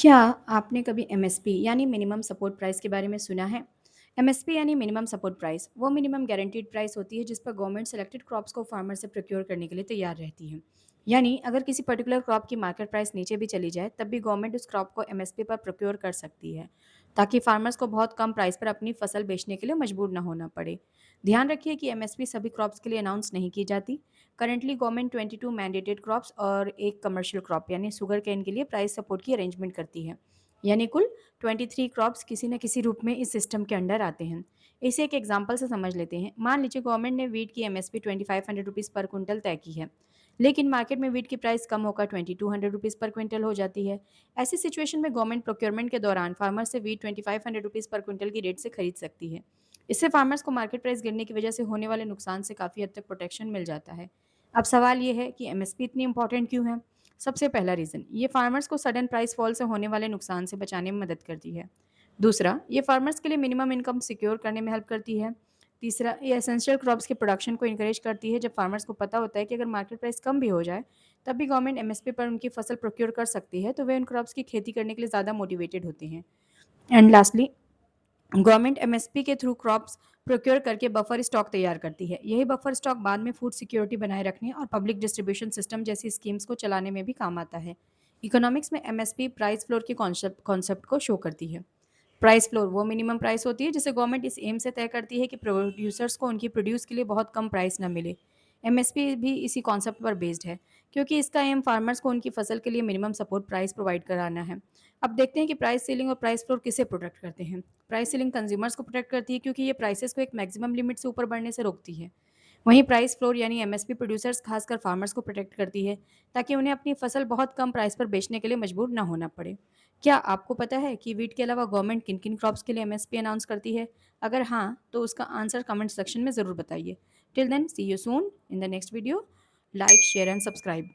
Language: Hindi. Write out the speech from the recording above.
क्या आपने कभी एमएसपी यानी मिनिमम सपोर्ट प्राइस के बारे में सुना है? एमएसपी यानी मिनिमम सपोर्ट प्राइस वो मिनिमम गारंटीड प्राइस होती है जिस पर गवर्नमेंट सेलेक्टेड क्रॉप्स को फार्मर से प्रोक्योर करने के लिए तैयार रहती है। यानी अगर किसी पर्टिकुलर क्रॉप की मार्केट प्राइस नीचे भी चली जाए तब भी गवर्नमेंट उस क्रॉप को एमएसपी पर प्रोक्योर कर सकती है, ताकि फार्मर्स को बहुत कम प्राइस पर अपनी फसल बेचने के लिए मजबूर न होना पड़े। ध्यान रखिए कि एमएसपी सभी क्रॉप्स के लिए अनाउंस नहीं की जाती। करंटली गवर्नमेंट 22 मैंडेटेड क्रॉप्स और एक कमर्शियल क्रॉप यानी शुगर केन के लिए प्राइस सपोर्ट की अरेंजमेंट करती है। यानी कुल 23 क्रॉप्स किसी न किसी रूप में इस सिस्टम के अंडर आते हैं। इसे एक एग्जांपल से समझ लेते हैं। मान लीजिए गवर्नमेंट ने वीट की एमएसपी 2500 रुपीज़ पर क्विंटल तय की है, लेकिन मार्केट में वीट की प्राइस कम होकर 2200 रुपीज़ पर क्विंटल हो जाती है। ऐसी सिचुएशन में गवर्नमेंट प्रोक्योरमेंट के दौरान फार्मर से वीट 2500 रुपीज़ पर क्विंटल की रेट से खरीद सकती है। इससे फार्मर्स को मार्केट प्राइस गिरने की वजह से होने वाले नुकसान से काफ़ी हद तक प्रोटेक्शन मिल जाता है। अब सवाल ये है कि एमएसपी इतनी इंपॉर्टेंट क्यों है? सबसे पहला रीज़न, ये फार्मर्स को सडन प्राइस फॉल से होने वाले नुकसान से बचाने में मदद करती है। दूसरा, ये फार्मर्स के लिए मिनिमम इनकम सिक्योर करने में हेल्प करती है। तीसरा, ये एसेंशियल क्रॉप्स के प्रोडक्शन को इंकरेज करती है। जब फार्मर्स को पता होता है कि अगर मार्केट प्राइस कम भी हो जाए, तब भी गवर्नमेंट एमएसपी पर उनकी फसल प्रोक्योर कर सकती है, तो वे उन क्रॉप्स की खेती करने के लिए ज़्यादा मोटिवेटेड होते हैं। एंड लास्टली, गवर्नमेंट एमएसपी के थ्रू क्रॉप्स प्रोक्योर करके बफर स्टॉक तैयार करती है। यही बफर स्टॉक बाद में फूड सिक्योरिटी बनाए रखने और पब्लिक डिस्ट्रीब्यूशन सिस्टम जैसी स्कीम्स को चलाने में भी काम आता है। इकोनॉमिक्स में एमएसपी प्राइस फ्लोर के कॉन्सेप्ट को शो करती है। प्राइस फ्लोर वो मिनिमम प्राइस होती है जिसे गवर्नमेंट इस एम से तय करती है कि प्रोड्यूसर्स को उनकी प्रोड्यूस के लिए बहुत कम प्राइस ना मिले। एमएसपी भी इसी कॉन्सेप्ट पर बेस्ड है, क्योंकि इसका एम फार्मर्स को उनकी फसल के लिए मिनिमम सपोर्ट प्राइस प्रोवाइड कराना है। अब देखते हैं कि प्राइस सीलिंग और प्राइस फ्लोर किसे प्रोटेक्ट करते हैं। प्राइस सीलिंग कंज्यूमर्स को प्रोटेक्ट करती है, क्योंकि ये प्राइसेस को एक मैक्सिमम लिमिट से ऊपर बढ़ने से रोकती है। वहीं प्राइस फ्लोर यानी एमएसपी प्रोड्यूसर्स खासकर फार्मर्स को प्रोटेक्ट करती है, ताकि उन्हें अपनी फसल बहुत कम प्राइस पर बेचने के लिए मजबूर ना होना पड़े। क्या आपको पता है कि वीट के अलावा गवर्नमेंट किन किन क्रॉप्स के लिए एमएसपी अनाउंस करती है? अगर हाँ, तो उसका आंसर कमेंट सेक्शन में ज़रूर बताइए। Till then, see you soon in the next video. Like, share and subscribe.